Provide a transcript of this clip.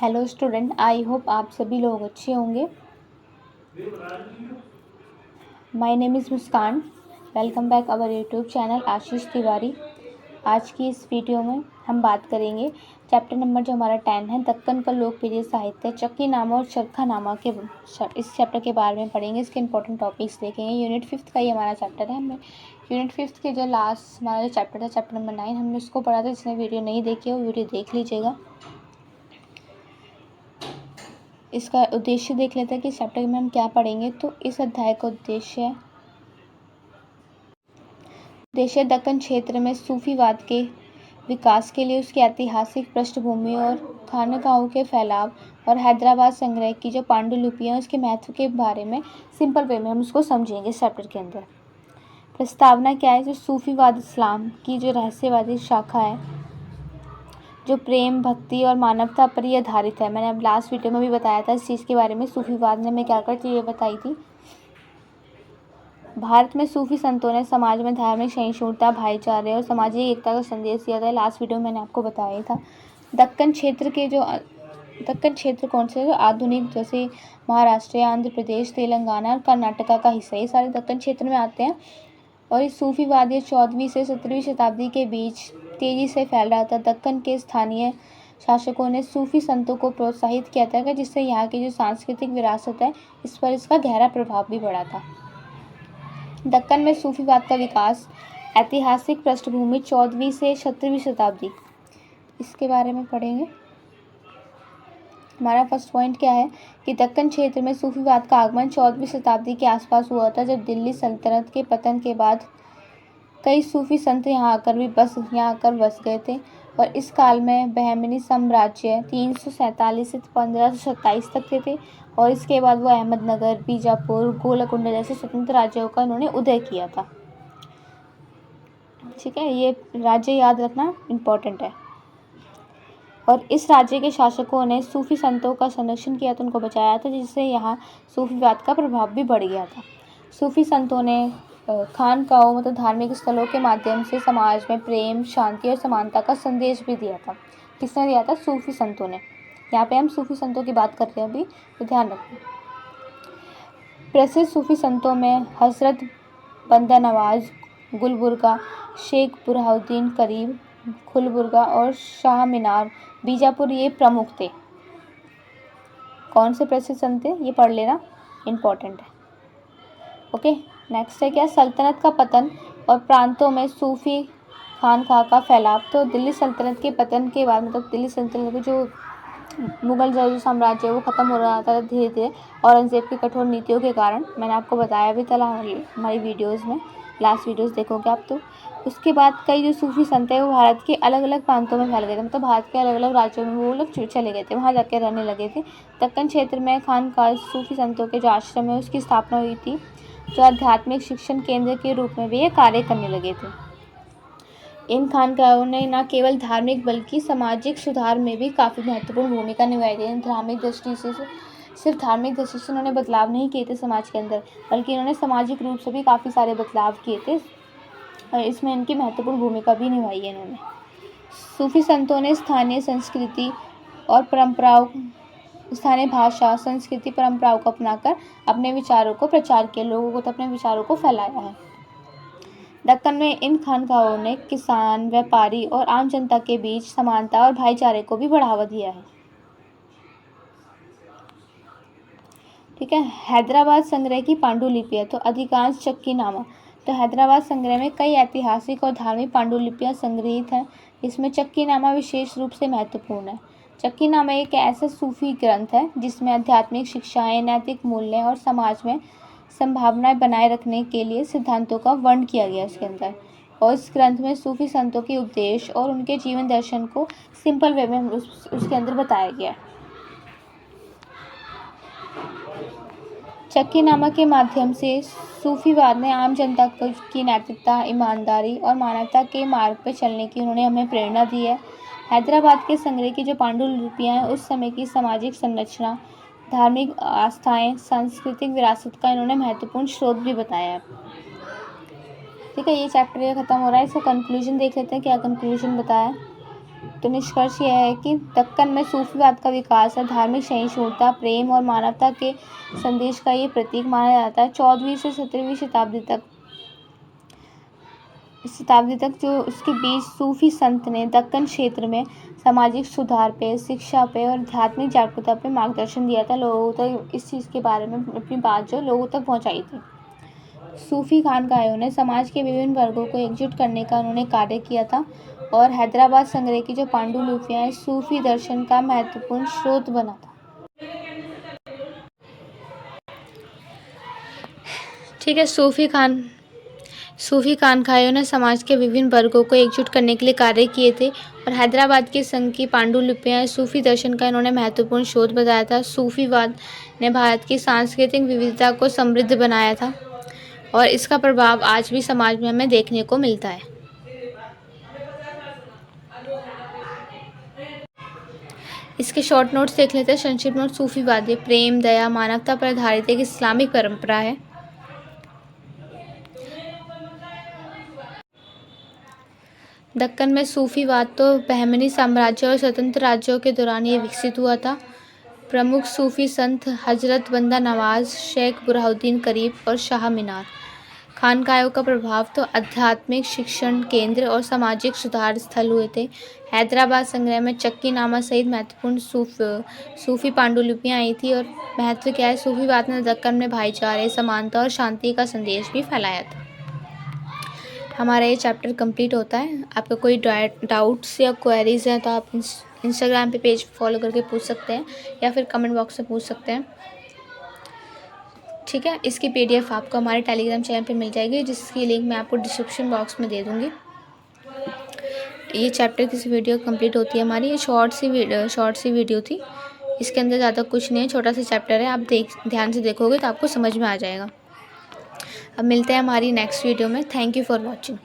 Hello student, I hope आप सभी लोग अच्छे होंगे। My name is Muskan. Welcome back our YouTube channel Ashish Tiwari. आज की इस वीडियो में हम बात करेंगे चैप्टर नंबर जो हमारा 10 है, दक्कन का लोकप्रिय साहित्य, चक्कीनामा और चरखानामा के इस चैप्टर के बारे में पढ़ेंगे। इसके इंपॉर्टेंट टॉपिक्स देखेंगे। यूनिट 5 का ही हमारा चैप्टर है। हमें यूनिट 5 के जो लास्ट हमारा जो चैप्टर था, चैप्टर नंबर 9, हमने उसको पढ़ा था। जिसने वीडियो नहीं देखी है वो वीडियो देख लीजिएगा। इसका उद्देश्य देख लेते हैं कि इस चैप्टर में हम क्या पढ़ेंगे। तो इस अध्याय का उद्देश्य दक्कन क्षेत्र में सूफीवाद के विकास के लिए उसकी ऐतिहासिक पृष्ठभूमि और खानकाहों के फैलाव और हैदराबाद संग्रह की जो पांडुलिपियाँ उसके महत्व के बारे में सिंपल वे में हम उसको समझेंगे। इस चैप्टर के अंदर प्रस्तावना क्या है? जो सूफीवाद इस्लाम की जो रहस्यवादी शाखा है, जो प्रेम, भक्ति और मानवता पर ही आधारित है। मैंने अब लास्ट वीडियो में भी बताया था इस चीज़ के बारे में। सूफीवाद ने मैं क्या चीज़ें बताई थी। भारत में सूफी संतों ने समाज में धार्मिक सहिष्णुता, भाईचारे और सामाजिक एकता का संदेश दिया था। लास्ट वीडियो में मैंने आपको बताया था। दक्कन क्षेत्र कौन से? जो आधुनिक जैसे महाराष्ट्र, आंध्र प्रदेश, तेलंगाना और कर्नाटका का हिस्सा, ये सारे दक्कन क्षेत्र में आते हैं। और इस सूफीवाद 14वीं से 17वीं शताब्दी के बीच तेज़ी से फैल रहा था। दक्कन के स्थानीय शासकों ने सूफी संतों को प्रोत्साहित किया था, जिससे यहाँ की जो सांस्कृतिक विरासत है इस पर इसका गहरा प्रभाव भी पड़ा था। दक्कन में सूफीवाद का विकास, ऐतिहासिक पृष्ठभूमि 14वीं से 17वीं शताब्दी, इसके बारे में पढ़ेंगे। हमारा फर्स्ट पॉइंट क्या है कि दक्कन क्षेत्र में सूफीवाद का आगमन 14वीं शताब्दी के आसपास हुआ था, जब दिल्ली सल्तनत के पतन के बाद कई सूफी संत यहाँ आकर बस गए थे। और इस काल में बहमनी साम्राज्य 347 से 1527 तक के थे। और इसके बाद वो अहमदनगर, बीजापुर, गोलकुंडा जैसे स्वतंत्र राज्यों का उन्होंने उदय किया था। ठीक है, ये राज्य याद रखना इम्पोर्टेंट है। और इस राज्य के शासकों ने सूफी संतों का संरक्षण किया था, उनको बचाया था, जिससे यहाँ सूफीवाद का प्रभाव भी बढ़ गया था। सूफी संतों ने खानकाहों मतलब धार्मिक स्थलों के माध्यम से समाज में प्रेम, शांति और समानता का संदेश भी दिया था। किसने दिया था? सूफी संतों ने। यहाँ पे हम सूफी संतों की बात कर रहे हैं अभी, तो ध्यान रखना। प्रसिद्ध सूफी संतों में हजरत बंदा नवाज, गुलबर्गा, शेख बुरहाउद्दीन करीब, गुलबर्गा और शाह मीनार, बीजापुर, ये प्रमुख थे। कौन से प्रसिद्ध संत थे ये पढ़ लेना, इम्पोर्टेंट है। ओके, नेक्स्ट है क्या? सल्तनत का पतन और प्रांतों में सूफी खानकाह का फैलाव। तो दिल्ली सल्तनत के पतन के बाद मतलब दिल्ली सल्तनत के जो मुगल जो साम्राज्य है वो ख़त्म हो रहा था धीरे धीरे औरंगज़ेब की कठोर नीतियों के कारण। मैंने आपको बताया भी था हमारी वीडियोज़ में, लास्ट वीडियोज़ देखोगे आप तो। उसके बाद कई जो सूफी संत हैं वो भारत के अलग अलग प्रांतों में फैल गए थे, मतलब भारत के अलग अलग राज्यों में वो लोग चले गए थे, वहाँ जाकर रहने लगे थे। दक्कन क्षेत्र में खानकाह सूफी संतों के जो आश्रम है उसकी स्थापना हुई थी, जो आध्यात्मिक शिक्षण केंद्र के रूप में भी ये कार्य करने लगे थे। इन खानकाहों ने न केवल धार्मिक बल्कि सामाजिक सुधार में भी काफ़ी महत्वपूर्ण भूमिका निभाई थी। धार्मिक दृष्टि से सिर्फ धार्मिक दृष्टि से उन्होंने बदलाव नहीं किए थे समाज के अंदर, बल्कि इन्होंने सामाजिक रूप से भी काफ़ी सारे बदलाव किए थे, और इसमें इनकी महत्वपूर्ण भूमिका भी निभाई है इन्होंने। सूफी संतों ने स्थानीय संस्कृति और परंपराओं, स्थानीय भाषा, संस्कृति, परंपराओं को अपनाकर अपने विचारों को प्रचार किया, लोगों को तो अपने विचारों को फैलाया है। दक्कन में इन खानकाहों ने किसान, व्यापारी और आम जनता के बीच समानता और भाईचारे को भी बढ़ावा दिया है। ठीक है, हैदराबाद संग्रह की पांडुलिपियाँ, तो अधिकांश चक्कीनामा, तो हैदराबाद संग्रह में कई ऐतिहासिक और धार्मिक पांडुलिपियाँ संग्रहित हैं। इसमें चक्कीनामा विशेष रूप से महत्वपूर्ण है। चक्कीनामा एक ऐसा सूफी ग्रंथ है जिसमें आध्यात्मिक शिक्षाएं, नैतिक मूल्य और समाज में संभावनाएं बनाए रखने के लिए सिद्धांतों का वर्णन किया गया इसके अंदर। और इस ग्रंथ में सूफी संतों के उपदेश और उनके जीवन दर्शन को सिंपल वे में उसके अंदर बताया गया है। चक्कीनामा के माध्यम से सूफीवाद ने आम जनता की नैतिकता, ईमानदारी और मानवता के मार्ग पर चलने की उन्होंने हमें प्रेरणा दी है। हैदराबाद के संग्रह की जो पांडुलिपियाँ हैं उस समय की सामाजिक संरचना, धार्मिक आस्थाएं, सांस्कृतिक विरासत का इन्होंने महत्वपूर्ण स्रोत भी बताया है। ठीक है, ये चैप्टर ये ख़त्म हो रहा है। इसका कंक्लूजन देख लेते हैं, क्या कंक्लूजन बताया। तो निष्कर्ष यह है कि दक्कन में सूफीवाद का विकास है। धार्मिक सहिष्णुता, प्रेम और मानवता के संदेश का ये प्रतीक माना जाता है। 14वीं से 17वीं शताब्दी तक जो उसके बीच सूफी संत ने दक्कन क्षेत्र में सामाजिक सुधार पे, शिक्षा पे और आध्यात्मिक जागरूकता पे मार्गदर्शन दिया था। लोगों तक इस चीज़ के बारे में अपनी बात जो लोगों तक पहुंचाई थी। सूफी खानकाहों ने समाज के विभिन्न वर्गों को एकजुट करने का उन्होंने कार्य किया था और हैदराबाद संग्रह की जो पांडुलिपियां हैं सूफी दर्शन का महत्वपूर्ण स्रोत बना था। ठीक है। सूफी खानकाहों ने समाज के विभिन्न वर्गों को एकजुट करने के लिए कार्य किए थे और हैदराबाद के संघ की पांडुलिपियां सूफी दर्शन का इन्होंने महत्वपूर्ण स्रोत बताया था। सूफीवाद ने भारत की सांस्कृतिक विविधता को समृद्ध बनाया था और इसका प्रभाव आज भी समाज में हमें देखने को मिलता है। इसके शॉर्ट नोट्स देख लेते हैं। संक्षिप्त नोट: सूफीवाद ये प्रेम, दया, मानवता पर आधारित एक इस्लामिक परंपरा है। दक्कन में सूफीवाद तो बहमनी साम्राज्य और स्वतंत्र राज्यों के दौरान ये विकसित हुआ था। प्रमुख सूफी संत हजरत बंदा नवाज, शेख बुरहाउद्दीन करीब और शाह मीनार। खानकाहों का प्रभाव तो आध्यात्मिक शिक्षण केंद्र और सामाजिक सुधार स्थल हुए थे। हैदराबाद संग्रह में चक्की नामा सहित महत्वपूर्ण सूफी पांडुलिपियां आई थी। और महत्व क्या है, सूफीवाद ने दक्कन में भाईचारे, समानता और शांति का संदेश भी फैलाया था। हमारा ये चैप्टर कंप्लीट होता है। आपका कोई डाउट्स या क्वेरीज हैं तो आप इंस्टाग्राम पे पेज फॉलो करके पूछ सकते हैं या फिर कमेंट बॉक्स में पूछ सकते हैं। ठीक है। इसकी PDF आपको हमारे टेलीग्राम चैनल पे मिल जाएगी, जिसकी लिंक मैं आपको डिस्क्रिप्शन बॉक्स में दे दूँगी। ये चैप्टर की वीडियो कंप्लीट होती है हमारी। ये शॉर्ट सी वीडियो थी। इसके अंदर ज़्यादा कुछ नहीं है, छोटा सा चैप्टर है। आप ध्यान से देखोगे तो आपको समझ में आ जाएगा। अब मिलते हैं हमारी नेक्स्ट वीडियो में। Thank you for watching.